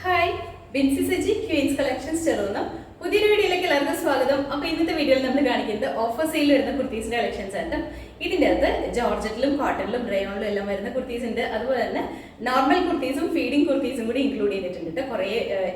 Hi, Binsy Saji Queens Collections ചെറുന്ന പുതിയൊരു വീഡിയോയിലേക്ക് എല്ലാവർക്കും സ്വാഗതം. അപ്പോൾ ഇന്നത്തെ വീഡിയോയിൽ നമ്മൾ കാണിക്കുന്നത് ഓഫർ സെയിൽ വരുന്ന കുർത്തീസിന്റെ കളക്ഷൻസ് ആണ്. ഇതിൻ്റെ അകത്ത് ജോർജറ്റിലും കോട്ടണിലും റയോണിലും എല്ലാം വരുന്ന കുർത്തീസ് ഉണ്ട്. അതുപോലെ തന്നെ നോർമൽ കുർത്തീസും ഫീഡിംഗ് കുർത്തീസും കൂടി ഇൻക്ലൂഡ് ചെയ്തിട്ടുണ്ട്. കുറേ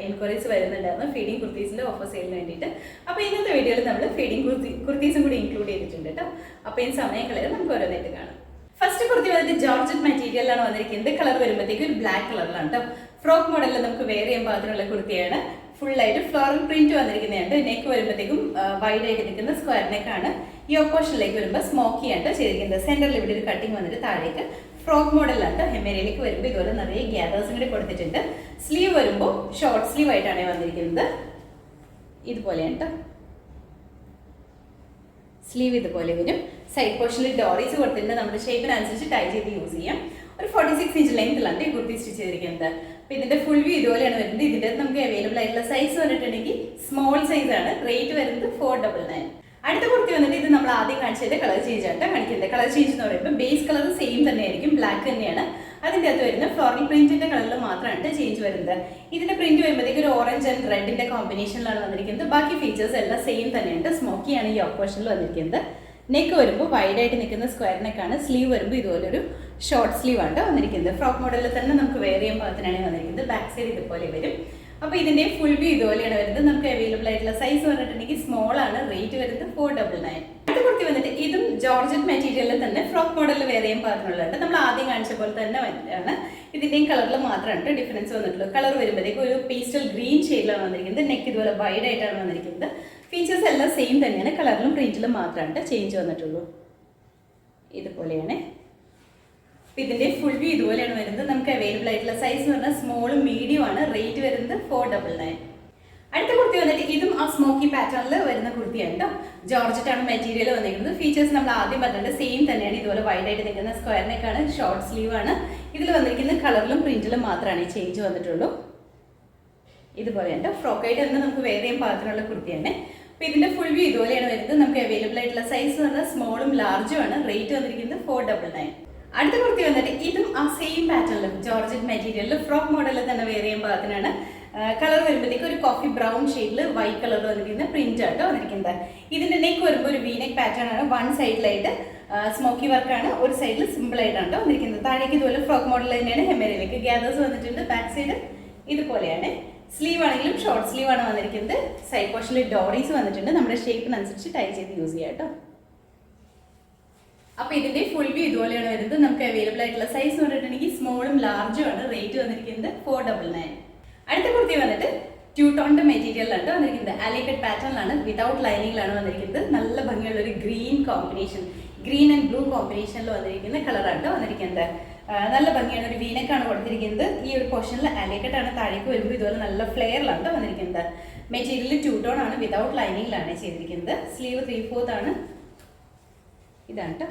എൻക്വയറീസ് വരുന്നുണ്ടായിരുന്നു ഫീഡിംഗ് കുർത്തീസിന്റെ ഓഫർ സെയിലിന് വേണ്ടിയിട്ട്. അപ്പോൾ ഇന്നത്തെ വീഡിയോയിൽ നമ്മൾ ഫീഡിംഗ് കുർത്തീസും കൂടി ഇൻക്ലൂഡ് ചെയ്തിട്ടുണ്ട് കേട്ടോ. അപ്പോൾ ഈ സമയം കളയാൻ നമുക്ക് ഓരോന്നായിട്ട് കാണാം. ഫസ്റ്റ് കുർത്തി വന്നിട്ട് ജോർജറ്റ് മെറ്റീരിയലാണ് വന്നിരിക്കുന്നത്. കളർ വരുമ്പോഴത്തേക്ക് ഒരു ബ്ലാക്ക് കളറിലാണ് കേട്ടോ. ഫ്രോക്ക് മോഡലിൽ നമുക്ക് വെയർ ചെയ്യാൻ പാകത്തിനുള്ള കുർത്തിയാണ്. ഫുള്ളായിട്ട് ഫ്ലോറൽ പ്രിന്റ് വന്നിരിക്കുന്നതുണ്ട്. നെക്ക് വരുമ്പോഴത്തേക്കും വൈഡ് ആയിട്ട് നിൽക്കുന്ന സ്ക്വയർ നെക്കാണ്. ഈ ഓപ്പോഷനിലേക്ക് വരുമ്പോൾ സ്മോക്കി ആണ് ചെയ്തിരിക്കുന്നത്. സെന്ററിൽ ഇവിടെ ഒരു കട്ടിങ് വന്നിട്ട് താഴേക്ക് ഫ്രോക്ക് മോഡലാണ്. ഹെമേരയിലേക്ക് വരുമ്പോൾ ഇതുപോലെ നിറയെ ഗ്യാദേഴ്സും കൂടി കൊടുത്തിട്ടുണ്ട്. സ്ലീവ് വരുമ്പോൾ ഷോർട്ട് സ്ലീവ് ആയിട്ടാണ് വന്നിരിക്കുന്നത്. ഇതുപോലെയാണ് കേട്ടോ. സ്ലീവ് ഇതുപോലെ വരും. സൈഡ് പോർഷനിൽ ഡോറീസ് കൊടുത്തിട്ടുണ്ട്. നമ്മുടെ ഷേപ്പിനനുസരിച്ച് ടൈ ചെയ്ത് യൂസ് ചെയ്യാം. ഒരു 46 ഇഞ്ച് ലെങ്ത്തിലാണ് ഈ കുർത്തി സ്റ്റിച്ച് ചെയ്തിരിക്കുന്നത്. അപ്പോൾ ഇതിന്റെ ഫുൾ വ്യൂ ഇതുപോലെയാണ് വരുന്നത്. ഇതിന്റെ നമുക്ക് അവൈലബിൾ ആയിട്ടുള്ള സൈസ് പറഞ്ഞിട്ടുണ്ടെങ്കിൽ സ്മോൾ സൈസ് ആണ്. റേറ്റ് വരുന്നത് 499. അടുത്ത കുർത്തി വന്നിട്ട് ഇത് നമ്മൾ ആദ്യം കാണിച്ചത് കളർ ചേഞ്ച് ആയിട്ട് കാണിക്കുന്നത്. കളർ ചേഞ്ച് എന്ന് പറയുമ്പോൾ ബേസ് കളർ സെയിം തന്നെയായിരിക്കും, ബ്ലാക്ക് തന്നെയാണ്. അതിൻ്റെ അകത്ത് വരുന്ന ഫ്ലോറൽ പ്രിന്റിന്റെ കളറിൽ മാത്രമാണ് ചേഞ്ച് വരുന്നത്. ഇതിന്റെ പ്രിന്റ് വരുമ്പോഴത്തേക്ക് ഒരു ഓറഞ്ച് ആൻഡ് റെഡിന്റെ കോമ്പിനേഷനിലാണ് വന്നിരിക്കുന്നത്. ബാക്കി ഫീച്ചേഴ്സ് എല്ലാം സെയിം തന്നെയുണ്ട്. സ്മോക്കിയാണ് ഈ ഓപ്പോഷനിൽ വന്നിരിക്കുന്നത്. നെക്ക് വരുമ്പോൾ വൈഡ് ആയിട്ട് നിൽക്കുന്ന സ്ക്വയർ നെക്കാണ്. സ്ലീവ് വരുമ്പോൾ ഇതുപോലെ ഒരു ഷോർട്ട് സ്ലീവ് ആണ് വന്നിരിക്കുന്നത്. ഫ്രോക്ക് മോഡലിൽ തന്നെ നമുക്ക് വെയർ ചെയ്യാൻ പാകത്തിനാണ് വന്നിരിക്കുന്നത്. ബാക്ക് സൈഡ് ഇതുപോലെ വരും. അപ്പോൾ ഇതിന്റെ ഫുൾ വ്യൂ ഇതുപോലെയാണ് വരുന്നത്. നമുക്ക് അവൈലബിൾ ആയിട്ടുള്ള സൈസ് പറഞ്ഞിട്ടുണ്ടെങ്കിൽ സ്മോൾ ആണ്. റേറ്റ് വരുന്നത് 499. അടുത്ത കുർത്തി വന്നിട്ട് ഇതും ജോർജറ്റ് മെറ്റീരിയലിൽ തന്നെ ഫ്രോക്ക് മോഡലിൽ വെയർ ചെയ്യാൻ പാകത്തിനുള്ളത്. നമ്മൾ ആദ്യം കാണിച്ച പോലെ തന്നെ ആണ്. ഇതിന്റെയും കളറിൽ മാത്രമാണ് ഡിഫറൻസ് വന്നിട്ടുള്ളത്. കളർ വരുമ്പോഴത്തേക്ക് ഒരു പേസ്റ്റൽ ഗ്രീൻ ഷെയ്ഡിലാണ് വന്നിരിക്കുന്നത്. നെക്ക് ഇതുപോലെ വൈഡ് ആയിട്ടാണ് വന്നിരിക്കുന്നത്. ഫീച്ചേഴ്സ് എല്ലാം സെയിം തന്നെയാണ്. കളറിലും പ്രിന്റിലും മാത്രമാണ് ചേഞ്ച് വന്നിട്ടുള്ളൂ. ഇതുപോലെയാണ്. ഇതിന്റെ ഫുൾ വ്യൂ ഇതുപോലെയാണ് വരുന്നത്. നമുക്ക് അവൈലബിൾ ആയിട്ടുള്ള സൈസ് എന്ന് പറഞ്ഞാൽ സ്മോളും മീഡിയം ആണ്. റേറ്റ് വരുന്നത് 499. അടുത്ത കുർത്തി വന്നിട്ട് ഇതും ആ സ്മോക്കി പാറ്റേണിൽ വരുന്ന കുർത്തിയാണ് കേട്ടോ. ജോർജറ്റ് ആണ് മെറ്റീരിയൽ വന്നിരിക്കുന്നത്. ഫീച്ചേഴ്സ് നമ്മൾ ആദ്യം പറഞ്ഞിട്ട് സെയിം തന്നെയാണ്. ഇതുപോലെ വൈഡ് ആയിട്ട് നിൽക്കുന്ന സ്ക്വയർ നെക്കാണ്. ഷോർട്ട് സ്ലീവ് ആണ്. ഇതിൽ വന്നിരിക്കുന്ന കളറിലും പ്രിന്റിലും മാത്രമാണ് ഈ ചേഞ്ച് വന്നിട്ടുള്ളൂ. ഇതുപോലെയാണ് ഫ്രോക്ക് ആയിട്ട് തന്നെ നമുക്ക് വെയർ ചെയ്യാൻ പാകത്തിനുള്ള കുർത്തിയാണ്. അപ്പോൾ ഇതിന്റെ ഫുൾ വ്യൂ ഇതുപോലെയാണ് വരുന്നത്. നമുക്ക് അവൈലബിൾ ആയിട്ടുള്ള സൈസ് എന്ന് പറഞ്ഞാൽ സ്മോളും ലാർജും ആണ്. റേറ്റ് വന്നിരിക്കുന്നത് 499. അടുത്ത കുർത്തി വന്നിട്ട് ഇതും ആ സെയിം പാറ്റേണിലും ജോർജറ്റ് മെറ്റീരിയലിൽ ഫ്രോക്ക് മോഡലിൽ തന്നെ വെയർ ചെയ്യാൻ പാകത്തിനാണ്. കളർ വരുമ്പോഴത്തേക്ക് ഒരു കോഫി ബ്രൗൺ ഷെയ്ഡിൽ വൈറ്റ് കളർ വന്നിരിക്കുന്ന പ്രിന്റ് ആട്ടോ വന്നിരിക്കുന്നത്. ഇതിന്റെ നെക്ക് വരുമ്പോൾ ഒരു വീനെക്ക് പാറ്റേൺ ആണ്. വൺ സൈഡിലായിട്ട് സ്മോക്കി വർക്കാണ്, ഒരു സൈഡിൽ സിമ്പിൾ ആയിട്ടാണ് വന്നിരിക്കുന്നത്. താഴേക്ക് ഇതുപോലെ ഫ്രോക്ക് മോഡൽ തന്നെയാണ്. ഹെമേരയിലേക്ക് ഗ്യാദേഴ്സ് വന്നിട്ടുണ്ട്. ബാക്ക് സൈഡ് ഇതുപോലെയാണ്. സ്ലീവ് ആണെങ്കിലും ഷോർട്ട് സ്ലീവ് ആണ് വന്നിരിക്കുന്നത്. സൈഡ് പോർഷനിൽ ഡോറീസ് വന്നിട്ടുണ്ട്. നമ്മുടെ ഷേപ്പിനനുസരിച്ച് ടൈ ചെയ്ത് യൂസ് ചെയ്യാം കേട്ടോ. അപ്പോൾ ഇതിന്റെ ഫുൾ വ്യൂ ഇതുപോലെയാണ് വരുന്നത്. നമുക്ക് അവൈലബിൾ ആയിട്ടുള്ള സൈസ് എന്ന് പറഞ്ഞിട്ടുണ്ടെങ്കിൽ സ്മോളും ലാർജും ആണ്. റേറ്റ് വന്നിരിക്കുന്നത് 499. അടുത്ത കുർത്തി വന്നിട്ട് ടൂ ടോണിന്റെ മെറ്റീരിയലാണ് വന്നിരിക്കുന്നത്. അലിക്കട്ട് പാറ്റേണിലാണ്, വിതൗട്ട് ലൈനിങ്ങിലാണ് വന്നിരിക്കുന്നത്. നല്ല ഭംഗിയുള്ള ഒരു green combination, green and blue കോമ്പിനേഷനിൽ വന്നിരിക്കുന്ന കളറാണ് വന്നിരിക്കുന്നത്. നല്ല ഭംഗിയാണ്. ഒരു വീനക്കാണ് കൊടുത്തിരിക്കുന്നത്. ഈ ഒരു പോർഷനിൽ അലിക്കട്ടാണ്. താഴേക്ക് വരുമ്പോൾ ഇതുപോലെ നല്ല ഫ്ലെയറിലാണ് വന്നിരിക്കുന്നത്. മെറ്റീരിയൽ ടൂ ടോൺ ആണ്, വിതൗട്ട് ലൈനിങ്ങിലാണ് ചെയ്തിരിക്കുന്നത്. സ്ലീവ് 3/4 ആണ്. ഇതാണ് കേട്ടോ.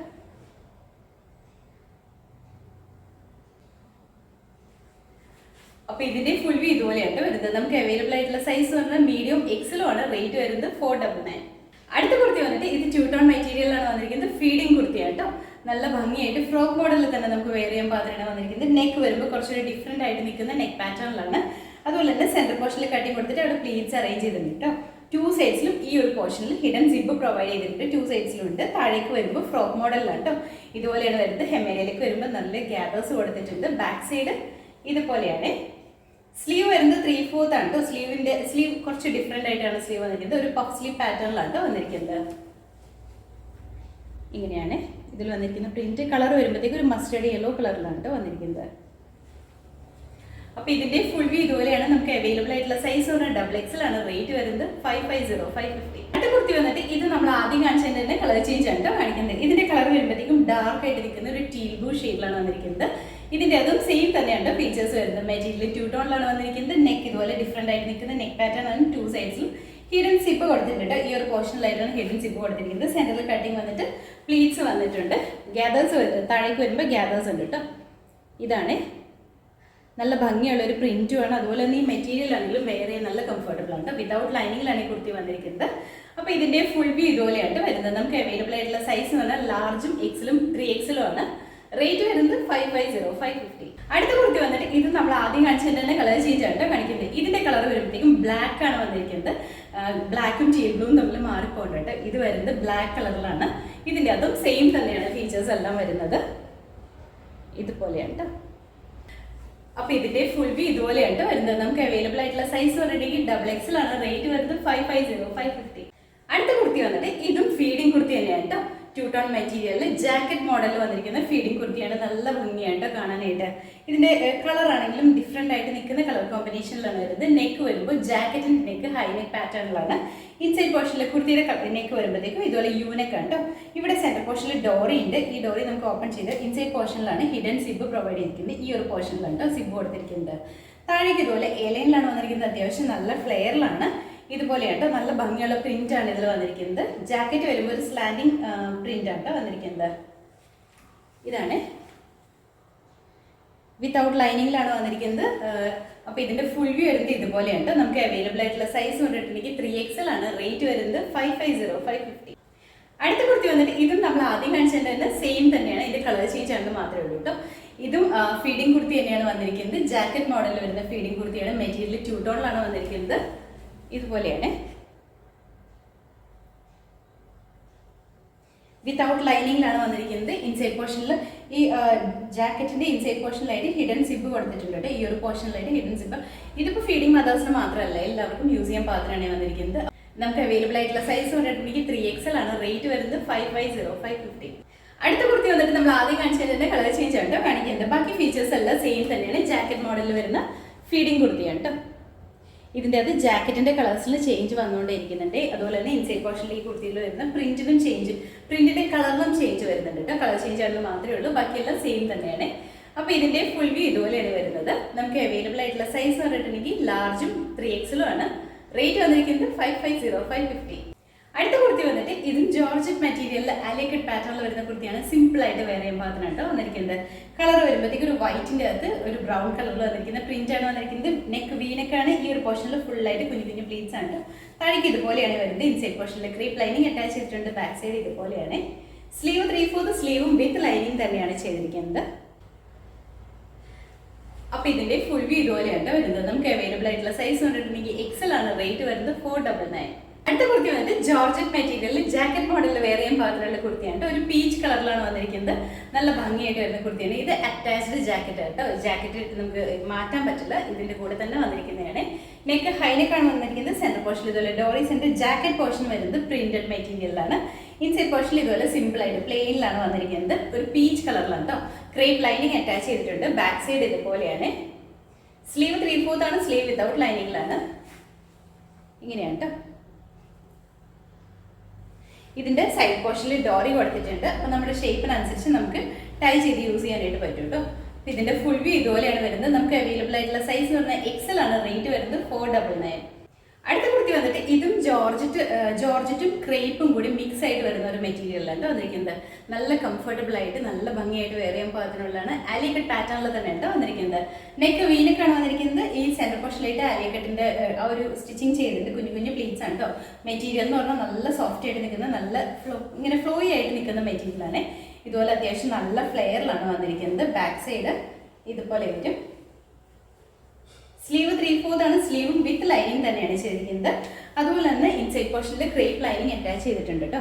അപ്പോൾ ഇതിന്റെ ഫുൾ വ്യൂ ഇതുപോലെയാണ് വരുന്നത്. നമുക്ക് അവൈലബിൾ ആയിട്ടുള്ള സൈസ് പറഞ്ഞാൽ മീഡിയം എക്സലും ആണ്. റേറ്റ് വരുന്നത് 499. അടുത്ത കുർത്തി വന്നിട്ട് ഇത് ടൂ ടോൺ മെറ്റീരിയലാണ് വന്നിരിക്കുന്നത്. ഫീഡിംഗ് കുർത്തിയാണ് കേട്ടോ. നല്ല ഭംഗിയായിട്ട് ഫ്രോക്ക് മോഡലിൽ തന്നെ നമുക്ക് വെയർ ചെയ്യാൻ പാകത്തിനാണ് വന്നിരിക്കുന്നത്. നെക്ക് വരുമ്പോൾ കുറച്ചൊരു ഡിഫറെന്റ് ആയിട്ട് നിൽക്കുന്ന നെക്ക് പാറ്റേണിലാണ്. അതുപോലെ തന്നെ സെന്റർ പോർഷനിൽ കട്ടി കൊടുത്തിട്ട് അവിടെ പ്ലീറ്റ്സ് അറേഞ്ച് ചെയ്തിട്ടുണ്ട് കേട്ടോ. ടു സൈഡ്സിലും ഈ ഒരു പോർഷനിൽ ഹിഡൻ സിബ് പ്രൊവൈഡ് ചെയ്തിട്ടുണ്ട്. ടു സൈഡ്സിലും ഉണ്ട്. താഴേക്ക് വരുമ്പോൾ ഫ്രോക്ക് മോഡലിലാണ് കേട്ടോ. ഇതുപോലെയാണ് വരുന്നത്. ഹെമേരയിലേക്ക് വരുമ്പോൾ നല്ല ഗ്യാദേഴ്സ് കൊടുത്തിട്ടുണ്ട്. ബാക്ക് സൈഡ് ഇതുപോലെയാണ്. സ്ലീവ് വരുന്നത് 3/4 ആണ് കേട്ടോ. സ്ലീവ് കുറച്ച് ഡിഫറെന്റ് ആയിട്ടാണ് സ്ലീവ് വന്നിരിക്കുന്നത്. ഒരു പഫ് സ്ലീവ് പാറ്റേണിലാണ് കേട്ടോ വന്നിരിക്കുന്നത്. ഇങ്ങനെയാണ് ഇതിൽ വന്നിരിക്കുന്ന പ്രിന്റ്. കളർ വരുമ്പോഴത്തേക്ക് ഒരു മസ്റ്റേർഡ് യെല്ലോ കളറിലാണ് കേട്ടോ വന്നിരിക്കുന്നത്. അപ്പോൾ ഇതിന്റെ ഫുൾ വ്യൂ ഇതുപോലെയാണ്. നമുക്ക് അവൈലബിൾ ആയിട്ടുള്ള സൈസ് പറഞ്ഞാൽ XXL ആണ്. റേറ്റ് വരുന്നത് 550. അടുത്ത കുർത്തി വന്നിട്ട് ഇത് നമ്മൾ ആദ്യം കാണിച്ചതിന്റെ തന്നെ കളർ ചേഞ്ച് ആണ് കാണിക്കുന്നത്. ഇതിന്റെ കളർ വരുമ്പോഴത്തേക്കും ഡാർക്ക് ആയിട്ട് നിൽക്കുന്ന ഒരു ടീൽ ബ്ലൂ ഷെയ്ഡിലാണ് വന്നിരിക്കുന്നത്. ഇതിന്റെ അതും സെയിം തന്നെയാണ് ഫീച്ചേഴ്സ് വരുന്നത്. മെറ്റീരിയൽ ടൂ ടോണിലാണ് വന്നിരിക്കുന്നത്. നെക്ക് ഇതുപോലെ ഡിഫറെന്റ് ആയിട്ട് നിൽക്കുന്ന നെക്ക് പാറ്റേൺ ആണ്. ടു സൈഡ്സിലും ഹിഡൻ സിപ്പ് കൊടുത്തിട്ടുണ്ട്. ഈ ഒരു പോർഷനിലായിട്ടാണ് ഹിഡൻ സിപ്പ് കൊടുത്തിരിക്കുന്നത്. സെന്ററിൽ കട്ടിങ് വന്നിട്ട് പ്ലീറ്റ്സ് വന്നിട്ടുണ്ട്. ഗ്യാദേഴ്സ് താഴേക്ക് വരുമ്പോൾ ഗ്യാദേഴ്സ് ഉണ്ട് കേട്ടോ. ഇതാണ് നല്ല ഭംഗിയുള്ള ഒരു പ്രിന്റും ആണ്. അതുപോലെ തന്നെ ഈ മെറ്റീരിയൽ ആണെങ്കിലും വെയർ ചെയ്യാൻ നല്ല കംഫർട്ടബിൾ ആണ്. വിതൗട്ട് ലൈനിങ്ങിലാണ് ഈ കുർത്തി വന്നിരിക്കുന്നത്. അപ്പോൾ ഇതിന്റെ ഫുൾ വ്യൂ ഇതുപോലെയാണ് വരുന്നത്. നമുക്ക് അവൈലബിൾ ആയിട്ടുള്ള സൈസ് എന്ന് പറഞ്ഞാൽ ലാർജും എക്സലും 3XL ആണ്. റേറ്റ് വരുന്നത് 550, 550. അടുത്ത കുർത്തി വന്നിട്ട് ഇത് നമ്മൾ ആദ്യം കാണിച്ചതിന്റെ തന്നെ കളർ ചേഞ്ച് ആണ് കാണിക്കുന്നത്. ഇതിന്റെ കളർ വരുമ്പോഴത്തേക്കും ബ്ലാക്ക് ആണ് വന്നിരിക്കുന്നത്. ബ്ലാക്കും ടീൽ ബ്ലൂവും തമ്മിൽ മാറിപ്പോയിട്ട് ഇത് വരുന്നത് ബ്ലാക്ക് കളറിലാണ്. ഇതിന്റെ അതും സെയിം തന്നെയാണ് ഫീച്ചേഴ്സ് എല്ലാം വരുന്നത്. ഇതുപോലെയാണ് കേട്ടോ. അപ്പൊ ഇതിന്റെ ഫുൾ വ്യൂ ഇതുപോലെയാണ് വരുന്നത്. നമുക്ക് അവൈലബിൾ ആയിട്ടുള്ള സൈസ് പറഞ്ഞിട്ടുണ്ടെങ്കിൽ XXL ആണ്. റേറ്റ് വരുന്നത് 550, 550. അടുത്ത കുർത്തി വന്നിട്ട് ഇതും ഫീഡിംഗ് കുർത്തി തന്നെയാണ് കേട്ടോ. 2 ടോൺ മെറ്റീരിയലിൽ ജാക്കറ്റ് മോഡലിൽ വന്നിരിക്കുന്ന ഫീഡിംഗ് കുർത്തിയാണ്. നല്ല ഭംഗിയായിട്ട് കാണാനായിട്ട്. ഇതിന്റെ കളർ ആണെങ്കിലും ഡിഫറെന്റ് ആയിട്ട് നിൽക്കുന്ന കളർ കോമ്പിനേഷനിലാണ് വരുന്നത്. നെക്ക് വരുമ്പോൾ ജാക്കറ്റിന്റെ നെക്ക് ഹൈ നെക്ക് പാറ്റേണിലാണ്. ഇൻസൈഡ് പോർഷനിലെ കുർത്തിയുടെ നെക്ക് വരുമ്പോഴത്തേക്കും ഇതുപോലെ യൂനെക്ക് ആണ് കേട്ടോ. ഇവിടെ സെന്റർ പോർഷനിൽ ഡോറി ഉണ്ട്. ഈ ഡോറി നമുക്ക് ഓപ്പൺ ചെയ്ത് ഇൻസൈഡ് പോർഷനിലാണ് ഹിഡൻ സിബ് പ്രൊവൈഡ് ചെയ്തിരിക്കുന്നത്. ഈ ഒരു പോർഷനിലാണ് കേട്ടോ സിബ് കൊടുത്തിരിക്കുന്നത്. താഴേക്ക് ഇതുപോലെ എലൈനിലാണ് വന്നിരിക്കുന്നത്. അത്യാവശ്യം നല്ല ഫ്ലെയറിലാണ്. ഇതുപോലെയാണ് നല്ല ഭംഗിയുള്ള പ്രിന്റ് ആണ് ഇതിൽ വന്നിരിക്കുന്നത്. ജാക്കറ്റ് വരുമ്പോൾ ഒരു സ്ലാൻഡിങ് പ്രിന്റ് ആണ് വന്നിരിക്കുന്നത്. ഇതാണ് വിത്തൗട്ട് ലൈനിങ്ങിലാണ് വന്നിരിക്കുന്നത്. അപ്പോൾ ഇതിന്റെ ഫുൾ വ്യൂ വരുന്നത് ഇതുപോലെയാണ്. നമുക്ക് അവൈലബിൾ ആയിട്ടുള്ള സൈസ് വന്നിട്ടുണ്ടെങ്കിൽ 3XL ആണ്. റേറ്റ് വരുന്നത് 550, 550. അടുത്ത കുർത്തി വന്നിട്ട് ഇതും നമ്മൾ ആദ്യം കാണിച്ചതിന്റെ തന്നെ സെയിം തന്നെയാണ്. ഇതിന്റെ കളർ ചേഞ്ച് ആണെന്ന് മാത്രമേ ഉള്ളൂ കേട്ടോ. ഇതും ഫീഡിംഗ് കുർത്തി തന്നെയാണ് വന്നിരിക്കുന്നത്. ജാക്കറ്റ് മോഡലിൽ വരുന്ന ഫീഡിംഗ് കുർത്തിയാണ്. മെറ്റീരിയൽ 2 ടോണിലാണ് വന്നിരിക്കുന്നത്. ഇതുപോലെയാണ് വിത്തൗട്ട് ലൈനിങ്ങിലാണ് വന്നിരിക്കുന്നത്. ഇൻസൈഡ് പോർഷനിൽ ഈ ജാക്കറ്റിന്റെ ഇൻസൈഡ് പോർഷനിലായിട്ട് ഹിഡൻ സിബ് കൊടുത്തിട്ടുണ്ട്. ഈ ഒരു പോർഷനിലായിട്ട് ഹിഡൻ സിബ്. ഇതിപ്പോൾ ഫീഡിംഗ് മദേഴ്സിന് മാത്രമല്ല എല്ലാവർക്കും യൂസ് ചെയ്യാൻ പാത്രമാണ് വന്നിരിക്കുന്നത്. നമുക്ക് അവൈലബിൾ ആയിട്ടുള്ള സൈസ് വന്നിട്ടുണ്ടെങ്കിൽ 3XL ആണ്. റേറ്റ് വരുന്നത് 550, 550. അടുത്ത കുർത്തി വന്നിട്ട് നമ്മൾ ആദ്യം കാണിച്ചതിന്റെ കളർ ചേഞ്ച് ആണ് കാണിക്കുന്നത്. ബാക്കി ഫീച്ചേഴ്സ് എല്ലാം സെയിം തന്നെയാണ്. ജാക്കറ്റ് മോഡലിൽ വരുന്ന ഫീഡിംഗ് കുർത്തിയാണ് കേട്ടോ. ഇതിൻ്റെ അത് ജാക്കറ്റിന്റെ കളേഴ്സിൽ ചേഞ്ച് വന്നുകൊണ്ടേയിരിക്കുന്നുണ്ട്. അതുപോലെ തന്നെ ഇൻസൈഡ് പോർഷനിൽ ഈ കുർത്തിയിൽ വരുന്ന പ്രിന്റിന്റെ കളറിലും ചേഞ്ച് വരുന്നുണ്ട് കേട്ടോ. കളർ ചേഞ്ച് ആണെന്ന് മാത്രമേ ഉള്ളൂ. ബാക്കിയെല്ലാം സെയിം തന്നെയാണ്. അപ്പോൾ ഇതിന്റെ ഫുൾ വ്യൂ ഇതുപോലെയാണ് വരുന്നത്. നമുക്ക് അവൈലബിൾ ആയിട്ടുള്ള സൈസ് പറഞ്ഞിട്ടുണ്ടെങ്കിൽ ലാർജും 3XL ആണ്. റേറ്റ് വന്നിരിക്കുന്നത് 550, 550. അടുത്ത കുർത്തി വന്നിട്ട് ഇതും ജോർജറ്റ് മെറ്റീരിയലിൽ അലേക്കട്ട് പാറ്റേണിൽ വരുന്ന കുർത്തിയാണ്. സിമ്പിൾ ആയിട്ട് വേറെ ചെയ്യാൻ പാത്രമാണ് വന്നിരിക്കുന്നത്. കളർ വരുമ്പോഴത്തേക്ക് ഒരു വൈറ്റിന്റെ അകത്ത് ഒരു ബ്രൗൺ കളറിൽ വന്നിരിക്കുന്ന പ്രിന്റ് ആണ് വന്നിരിക്കുന്നത്. നെക്ക് വീനക്കാണ്. ഈ ഒരു പോർഷനിൽ ഫുൾ ആയിട്ട് കുഞ്ഞു കുഞ്ഞു പ്ലീറ്റ്സ് ആണ്. താഴേക്ക് ഇതുപോലെയാണ് വരുന്നത്. ഇൻസൈഡ് പോർഷനിൽ ക്രീപ്പ് ലൈനിങ് അറ്റാച്ച് ചെയ്തിട്ടുണ്ട്. ബാക്ക് സൈഡ് ഇതുപോലെയാണ്. സ്ലീവ് 3/4 സ്ലീവും വിത്ത് ലൈനിങ് തന്നെയാണ് ചെയ്തിരിക്കുന്നത്. അപ്പൊ ഇതിന്റെ ഫുൾ വ്യൂ ഇതുപോലെയാണ് വരുന്നത്. നമുക്ക് അവൈലബിൾ ആയിട്ടുള്ള സൈസ് വന്നിട്ടുണ്ടെങ്കിൽ XL ആണ്. റേറ്റ് വരുന്നത് 499. അടുത്ത കുർത്തി വന്നിട്ട് ജോർജറ്റ് മെറ്റീരിയലിൽ ജാക്കറ്റ് മോഡലിൽ വേറെ ചെയ്യാൻ പാത്രമുള്ള കുർത്തിയാണ്. ഒരു പീച്ച് കളറിലാണ് വന്നിരിക്കുന്നത്. നല്ല ഭംഗിയായിട്ട് വരുന്ന കുർത്തിയാണ്. ഇത് അറ്റാച്ച്ഡ് ജാക്കറ്റ് കേട്ടോ. ജാക്കറ്റ് നമുക്ക് മാറ്റാൻ പറ്റില്ല. ഇതിന്റെ കൂടെ തന്നെ വന്നിരിക്കുന്നതാണ്. നെക്ക് ഹൈനെക്കാണ് വന്നിരിക്കുന്നത്. സെന്റർ പോർഷനിൽ ഇതുപോലെ ഡോറി സെന്റർ ജാക്കറ്റ് പോർഷൻ വരുന്നത് പ്രിന്റഡ് മെറ്റീരിയലാണ്. ഇൻസൈഡ് പോർഷനിൽ ഇതുപോലെ സിമ്പിൾ ആയിട്ട് പ്ലെയിനിലാണ് വന്നിരിക്കുന്നത്. ഒരു പീച്ച് കളറിലാണ് കേട്ടോ. ക്രേപ്പ് ലൈനിങ് അറ്റാച്ച് ചെയ്തിട്ടുണ്ട്. ബാക്ക് സൈഡ് ഇതുപോലെയാണ്. സ്ലീവ് 3/4 ആണ്. സ്ലീവ് വിത്തൗട്ട് ലൈനിങ്ങിലാണ്. ഇങ്ങനെയാണ് കേട്ടോ. ഇതിന്റെ സൈഡ് പോർഷനിൽ ഡോറി കൊടുത്തിട്ടുണ്ട്. അപ്പോൾ നമ്മുടെ ഷേപ്പിനനുസരിച്ച് നമുക്ക് ടൈ ചെയ്ത് യൂസ് ചെയ്യാനായിട്ട് പറ്റും കേട്ടോ. അപ്പോൾ ഇതിന്റെ ഫുൾ വ്യൂ ഇതുപോലെയാണ് വരുന്നത്. നമുക്ക് അവൈലബിൾ ആയിട്ടുള്ള സൈസ് പറഞ്ഞാൽ XL ആണ്. റേറ്റ് വരുന്നത് 499. അടുത്ത കുർത്തി വന്നിട്ട് ഇതും ജോർജറ്റും ക്രേപ്പും കൂടി മിക്സ് ആയിട്ട് വരുന്ന ഒരു മെറ്റീരിയലാണ് വന്നിരിക്കുന്നത്. നല്ല കംഫർട്ടബിൾ ആയിട്ട് നല്ല ഭംഗിയായിട്ട് വേറെ ചെയ്യാൻ പാകത്തിനുള്ളതാണ്. അലിക്കട്ട് പാറ്റേണിൽ തന്നെ ഉണ്ട് വന്നിരിക്കുന്നത്. നെക്ക് വീനക്കാണ് വന്നിരിക്കുന്നത്. ഈ സെന്റർ പോർഷനിലായിട്ട് അലിക്കട്ടിന്റെ ആ ഒരു സ്റ്റിച്ചിങ് ചെയ്തിട്ട് കുഞ്ഞു കുഞ്ഞു പ്ലീറ്റ്സ് ആണ് കേട്ടോ. മെറ്റീരിയൽ എന്ന് പറഞ്ഞാൽ നല്ല സോഫ്റ്റ് ആയിട്ട് നിൽക്കുന്ന നല്ല ഇങ്ങനെ ഫ്ലോയി ആയിട്ട് നിൽക്കുന്ന മെറ്റീരിയലാണ്. ഇതുപോലെ അത്യാവശ്യം നല്ല ഫ്ലെയറിലാണ് വന്നിരിക്കുന്നത്. ബാക്ക് സൈഡ് ഇതുപോലെ വരും. സ്ലീവ് 3/4 ആണ്. സ്ലീവും വിത്ത് ലൈനിങ് തന്നെയാണ് ചെയ്തിരിക്കുന്നത്. അതുപോലെ തന്നെ ഇൻസൈഡ് പോർഷനിൽ ക്രേപ്പ് ലൈനിങ് അറ്റാച്ച് ചെയ്തിട്ടുണ്ട് കേട്ടോ.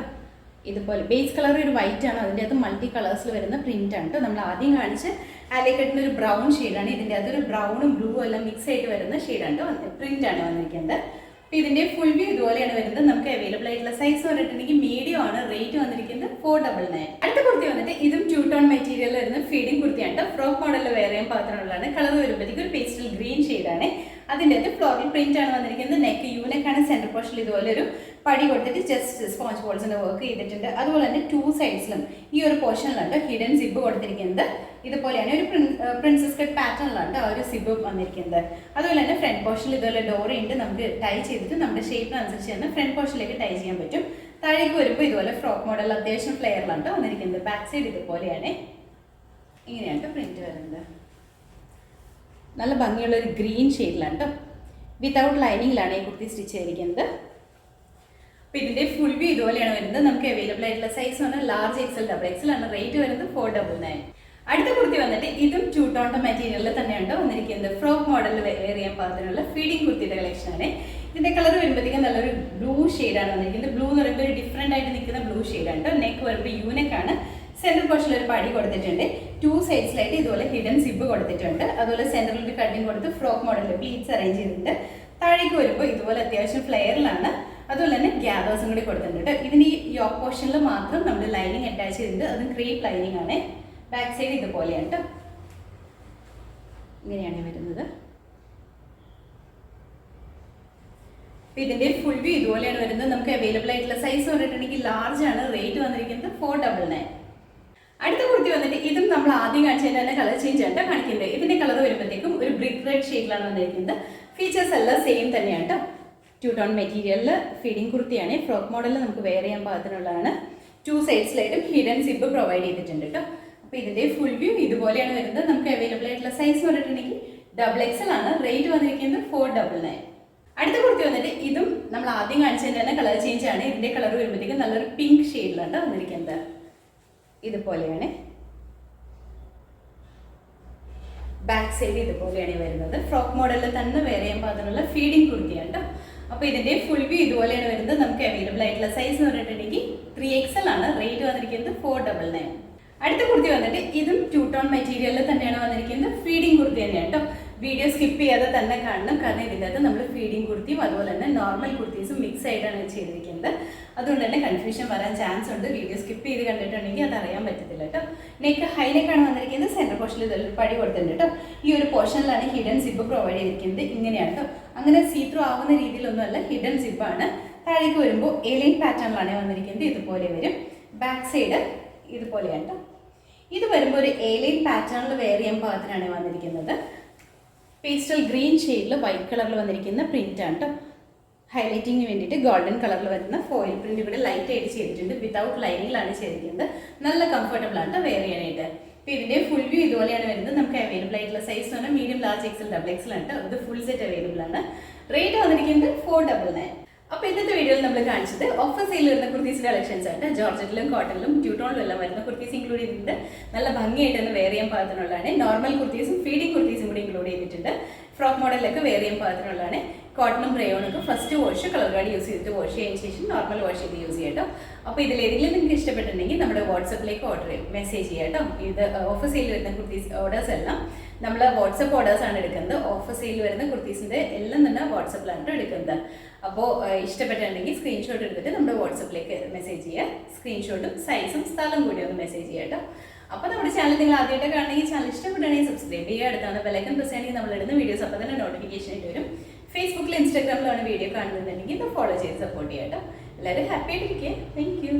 ഇതുപോലെ ബേസ് കളർ ഒരു വൈറ്റ് ആണ്. അതിൻ്റെ അകത്ത് മൾട്ടി കളേഴ്സിൽ വരുന്ന പ്രിന്റ് ആണ് കേട്ടോ. നമ്മൾ ആദ്യം കാണിച്ച് ആലിക്കട്ടിന് ഒരു ബ്രൗൺ ഷെയ്ഡാണ്. ഇതിൻ്റെ അകത്ത് ഒരു ബ്രൗണും ബ്ലൂവും എല്ലാം മിക്സ് ആയിട്ട് വരുന്ന ഷെയ്ഡാണ് പ്രിന്റ് ആണ് വന്നിരിക്കുന്നത്. അപ്പോൾ ഇതിൻ്റെ ഫുൾ വ്യൂ ഇതുപോലെയാണ് വരുന്നത്. നമുക്ക് അവൈലബിൾ ആയിട്ടുള്ള സൈസ് പറഞ്ഞിട്ടുണ്ടെങ്കിൽ മീഡിയം ആണ്. റേറ്റ് വന്നിരിക്കുന്നത് 499. അടുത്ത കുർത്തി വന്നിട്ട് ഇതും 2 ടോൺ മെറ്റീരിയൽ വരുന്ന ഫീഡിംഗ് കുർത്തിയാണ്. ഫ്രോക്ക് മോഡലിൽ വേറെ ചെയ്യാൻ പാത്രമുള്ളതാണ്. കളർ വരുമ്പോഴത്തേക്ക് ഒരു പേസ്റ്റൽ ഗ്രീൻ ഷെയ്ഡാണ്. അതിൻ്റെ അകത്ത് ഫ്ലോറൽ പ്രിന്റ് ആണ് വന്നിരിക്കുന്നത്. നെക്ക് യൂനെക്കാണ്. സെന്റർ പോർഷനിൽ ഇതുപോലെ ഒരു പടി കൊടുത്തിട്ട് ജസ്റ്റ് സ്പോഞ്ച് ബോൾസിന്റെ വർക്ക് ചെയ്തിട്ടുണ്ട്. അതുപോലെ തന്നെ 2 സൈഡ്സിലും ഈ ഒരു പോർഷനിലാണ് ഹിഡൻ സിബ് കൊടുത്തിരിക്കുന്നത്. ഇതുപോലെയാണ് ഒരു പ്രിൻസസ് കട്ട് പാറ്റേണിലാണ് ആ ഒരു സിബ് വന്നിരിക്കുന്നത്. അതുപോലെ തന്നെ ഫ്രണ്ട് പോർഷനിൽ ഇതുപോലെ ഡോറി ഉണ്ട്. നമുക്ക് ടൈ ചെയ്തിട്ട് നമ്മുടെ ഷേപ്പിനനുസരിച്ച് തന്നെ ഫ്രണ്ട് പോർഷനിലേക്ക് ടൈ ചെയ്യാൻ പറ്റും. താഴേക്ക് വരുമ്പോൾ ഇതുപോലെ ഫ്രോക്ക് മോഡൽ അത്യാവശ്യം ഫ്ലെയറിലാണ് വന്നിരിക്കുന്നത്. ബാക്ക് സൈഡ് ഇതുപോലെയാണ്. ഇങ്ങനെയാണ് പ്രിന്റ് വരുന്നത്. നല്ല ഭംഗിയുള്ള ഒരു ഗ്രീൻ ഷെയ്ഡിലാണ് കേട്ടോ. വിത്തൗട്ട് ലൈനിങ്ങിലാണ് ഈ കുർത്തി സ്റ്റിച്ച് ചെയ്തിരിക്കുന്നത്. അപ്പോൾ ഇതിൻ്റെ ഫുൾ വ്യൂ ഇതുപോലെയാണ് വരുന്നത്. നമുക്ക് അവൈലബിൾ ആയിട്ടുള്ള സൈസ് പറഞ്ഞാൽ ലാർജ് XL, XXL ആണ്. റേറ്റ് വരുന്നത് 499. അടുത്ത കുർത്തി വന്നിട്ട് ഇതും ടൂ ടോൺ മെറ്റീരിയലിൽ തന്നെയുണ്ട് വന്നിരിക്കുന്നത്. ഫ്രോക്ക് മോഡലിൽ വെയർ ചെയ്യാൻ പാകത്തിനുള്ള ഫീഡിംഗ് കുർത്തിയുടെ കളക്ഷൻ ആണ്. ഇതിന്റെ കളർ വരുമ്പോഴത്തേക്കും നല്ലൊരു ബ്ലൂ ഷെയ്ഡാണ് വന്നിരിക്കുന്നത്. ബ്ലൂ എന്ന് പറയുമ്പോൾ ഒരു ഡിഫറെന്റ് ആയിട്ട് നിൽക്കുന്ന ബ്ലൂ ഷെയ്ഡാണ്. നെക്ക് വരുമ്പോൾ യൂനെക്കാണ്. സെൻട്രൽ പോർഷനിൽ ഒരു പടി കൊടുത്തിട്ടുണ്ട്. 2 സൈഡ്സിലായിട്ട് ഇതുപോലെ ഹിഡൻ സിബ് കൊടുത്തിട്ടുണ്ട്. അതുപോലെ സെൻട്രലിൽ ഒരു കട്ടിങ് കൊടുത്ത് ഫ്രോക്ക് മോഡലിൽ പ്ലീറ്റ്സ് അറേഞ്ച് ചെയ്തിട്ടുണ്ട്. താഴേക്ക് വരുമ്പോൾ ഇതുപോലെ അത്യാവശ്യം ഫ്ലെയറിലാണ്. അതുപോലെ തന്നെ ഗ്യാദേഴ്സും കൂടി കൊടുത്തിട്ടുണ്ട്. ഇതിന് ഈ യോക്ക് പോർഷനിൽ മാത്രം നമ്മൾ ലൈനിങ് അറ്റാച്ച് ചെയ്തിട്ടുണ്ട്. അതും ക്രീപ്പ് ലൈനിങ് ആണ്. ബാക്ക് സൈഡ് ഇതുപോലെയാണ് കേട്ടോ. ഇങ്ങനെയാണ് വരുന്നത്. ഇതിന്റെ ഫുൾ വ്യൂ ഇതുപോലെയാണ് വരുന്നത്. നമുക്ക് അവൈലബിൾ ആയിട്ടുള്ള സൈസ് പറഞ്ഞിട്ടുണ്ടെങ്കിൽ ലാർജ് ആണ്. റേറ്റ് വന്നിരിക്കുന്നത് 499. അടുത്ത കുർത്തി വന്നിട്ട് ഇതും നമ്മൾ ആദ്യം കാണിച്ചതിന്റെ തന്നെ കളർ ചേഞ്ച് ആണ് കാണിക്കുന്നത്. ഇതിന്റെ കളർ വരുമ്പോഴത്തേക്കും ഒരു ബ്രിക്ക് റെഡ് ഷെയ്ഡിലാണ് വന്നിരിക്കുന്നത്. ഫീച്ചേഴ്സ് എല്ലാം സെയിം തന്നെയാണ് കേട്ടോ. ടൂ ടോൺ മെറ്റീരിയലിൽ ഫീഡിംഗ് കുർത്തിയാണ്. ഫ്രോക്ക് മോഡലിൽ നമുക്ക് വെയർ ചെയ്യാൻ പാകത്തിനുള്ളതാണ്. 2 സൈഡ്സിലായിട്ടും ഹിഡൻ സിബ് പ്രൊവൈഡ് ചെയ്തിട്ടുണ്ട് കേട്ടോ. അപ്പോൾ ഇതിന്റെ ഫുൾ വ്യൂ ഇതുപോലെയാണ് വരുന്നത്. നമുക്ക് അവൈലബിൾ ആയിട്ടുള്ള സൈസ് പറഞ്ഞിട്ടുണ്ടെങ്കിൽ XXL ആണ്. റേറ്റ് വന്നിരിക്കുന്നത് 499. അടുത്ത കുർത്തി വന്നിട്ട് ഇതും നമ്മൾ ആദ്യം കാണിച്ചതിന്റെ തന്നെ കളർ ചേഞ്ച് ആണ്. ഇതിന്റെ കളർ വരുമ്പോഴത്തേക്കും നല്ലൊരു പിങ്ക് ഷെയ്ഡിലാണ് വന്നിരിക്കുന്നത്. ഇതുപോലെയാണ്. ബാക്ക് സൈഡ് ഇതുപോലെയാണ് വരുന്നത്. ഫ്രോക്ക് മോഡലിൽ തന്നെ വെയർ ചെയ്യാൻ പാകത്തിനുള്ള ഫീഡിംഗ് കുർത്തിയാണ് കേട്ടോ. അപ്പോൾ ഇതിന്റെ ഫുൾ വ്യൂ ഇതുപോലെയാണ് വരുന്നത്. നമുക്ക് അവൈലബിൾ ആയിട്ടുള്ള സൈസ് എന്ന് പറഞ്ഞിട്ടുണ്ടെങ്കിൽ 3XL ആണ്. റേറ്റ് വന്നിരിക്കുന്നത് 499. അടുത്ത കുർത്തി വന്നിട്ട് ഇതും ടൂ ടോൺ മെറ്റീരിയലിൽ തന്നെയാണ് വന്നിരിക്കുന്നത്. ഫീഡിംഗ് കുർത്തി തന്നെയാണ് കേട്ടോ. വീഡിയോ സ്കിപ്പ് ചെയ്യാതെ തന്നെ കാണണം. കാരണം ഇതിൻ്റെ അകത്ത് നമ്മൾ ഫീഡിംഗ് കുർത്തിയും അതുപോലെ തന്നെ നോർമൽ കുർത്തീസും മിക്സ് ആയിട്ടാണ് ചെയ്തിരിക്കുന്നത്. അതുകൊണ്ട് തന്നെ കൺഫ്യൂഷൻ വരാൻ ചാൻസ് ഉണ്ട്. വീഡിയോ സ്കിപ്പ് ചെയ്ത് കണ്ടിട്ടുണ്ടെങ്കിൽ അത് അറിയാൻ പറ്റത്തില്ല കേട്ടോ. നെക്ക് ഹൈനെക്കാണ് വന്നിരിക്കുന്നത്. സെൻട്രൽ പോർഷനിൽ ഇതൊരു പടി കൊടുത്തിട്ടുണ്ട് കേട്ടോ. ഈ ഒരു പോർഷനിലാണ് ഹിഡൻ സിബ് പ്രൊവൈഡ് ചെയ്തിരിക്കുന്നത്. ഇങ്ങനെയാണ് കേട്ടോ. അങ്ങനെ സീത്രൂ ആവുന്ന രീതിയിലൊന്നുമല്ല, ഹിഡൻ സിബാണ്. താഴേക്ക് വരുമ്പോൾ എലൈൻ പാറ്റേണിലാണ് വന്നിരിക്കുന്നത്. ഇതുപോലെ വരും. ബാക്ക് സൈഡ് ഇതുപോലെയാണ് കേട്ടോ. ഇത് വരുമ്പോൾ ഒരു എലൈൻ പാറ്റേണിൽ വെയർ ചെയ്യാൻ പാകത്തിനാണ് വന്നിരിക്കുന്നത്. പേസ്റ്റൽ ഗ്രീൻ ഷെയ്ഡിൽ വൈറ്റ് കളറിൽ വന്നിരിക്കുന്ന പ്രിന്റ് ആണ് കേട്ടോ. ഹൈലൈറ്റിങ്ങിന് വേണ്ടിയിട്ട് ഗോൾഡൻ കളറിൽ വരുന്ന ഫോയിൽ പ്രിന്റ് ഇവിടെ ലൈറ്റ് ആയിട്ട് ചെയ്തിട്ടുണ്ട്. വിതൗട്ട് ലൈനിങ്ങിലാണ് ചെയ്തിരിക്കുന്നത്. നല്ല കംഫർട്ടബിൾ ആണ് വെയർ ചെയ്യാനായിട്ട്. അപ്പോൾ ഇതിന്റെ ഫുൾ വ്യൂ ഇതുപോലെയാണ് വരുന്നത്. നമുക്ക് അവൈലബിൾ ആയിട്ടുള്ള സൈസ് എന്ന് പറഞ്ഞാൽ മീഡിയം, ലാർജ്, XL, XXL ആണ് കേട്ടോ. ഇത് ഫുൾ സെറ്റ് അവൈലബിൾ ആണ്. റേറ്റ് വന്നിരിക്കുന്നത് 499. അപ്പോൾ ഇന്നത്തെ വീഡിയോയിൽ നമ്മൾ കാണിച്ചത് ഓഫർ സെയിൽ വരുന്ന കുർത്തീസിന്റെ കളക്ഷൻസ് ആണ്. ജോർജറ്റിലും കോട്ടണിലും ട്യൂട്ടോണിലും എല്ലാം വരുന്ന കുർത്തീസ് ഇൻക്ലൂഡ് ചെയ്തിട്ടുണ്ട്. നല്ല ഭംഗിയായിട്ട് തന്നെ വെയർ ചെയ്യാൻ പാകത്തിനുള്ളതാണ്. നോർമൽ കുർത്തീസും ഫീഡിംഗ് കുർത്തീസും കൂടി ഇൻക്ലൂഡ് ചെയ്തിട്ടുണ്ട്. ഫ്രോക്ക് മോഡലിലൊക്കെ വെയർ ചെയ്യാൻ പാകത്തിനുള്ളതാണ്. കോട്ടണും റയോണൊക്കെ first wash colour card use ചെയ്തിട്ട് വാഷ് ചെയ്യുന്ന ശേഷം നോർമൽ വാഷ് ചെയ്ത് യൂസ് ചെയ്യാം കേട്ടോ. അപ്പോൾ ഇതിലേതെങ്കിലും നിങ്ങൾക്ക് ഇഷ്ടപ്പെട്ടിട്ടുണ്ടെങ്കിൽ നമ്മുടെ വാട്സപ്പിലേക്ക് മെസ്സേജ് ചെയ്യാം കേട്ടോ. ഇത് ഓഫർ സെയിൽ വരുന്ന കുർത്തീസ് ഓർഡേഴ്സ് എല്ലാം നമ്മൾ വാട്സപ്പ് ഓർഡേഴ്സ് ആണ് എടുക്കുന്നത്. ഓഫർ സെയിൽ വരുന്ന കുർത്തീസിന്റെ എല്ലാം തന്നെ വാട്സപ്പിലാണ് എടുക്കുന്നത്. അപ്പോൾ ഇഷ്ടപ്പെട്ടിട്ടുണ്ടെങ്കിൽ സ്ക്രീൻഷോട്ട് എടുത്തിട്ട് നമ്മുടെ വാട്സപ്പിലേക്ക് മെസ്സേജ് ചെയ്യുക. സ്ക്രീൻഷോട്ടും സൈസും സ്ഥലം കൂടി ഒന്ന് മെസ്സേജ് ചെയ്യാം കേട്ടോ. അപ്പോൾ നമ്മുടെ ചാനൽ നിങ്ങൾ ആദ്യമായിട്ട് കാണണമെങ്കിൽ ചാനൽ ഇഷ്ടപ്പെട്ടാണെങ്കിൽ സബ്സ്ക്രൈബ് ചെയ്യുക. അടുത്താണ് ബെല്ലൈക്കൺ പ്രസ് ചെയ്യണമെങ്കിൽ നമ്മൾ ഇടുന്ന വീഡിയോസ് അപ്പോൾ തന്നെ നോട്ടിഫിക്കേഷൻ ആയിട്ട് വരും. ഫേസ്ബുക്കിലും ഇൻസ്റ്റാഗ്രാമിലാണ് വീഡിയോ കാണുന്നുണ്ടെങ്കിൽ ഇത് ഫോളോ ചെയ്ത് സപ്പോർട്ട് ചെയ്യാം കേട്ടോ. എല്ലാവരും ഹാപ്പി ആയിട്ടിരിക്കുക. Thank you.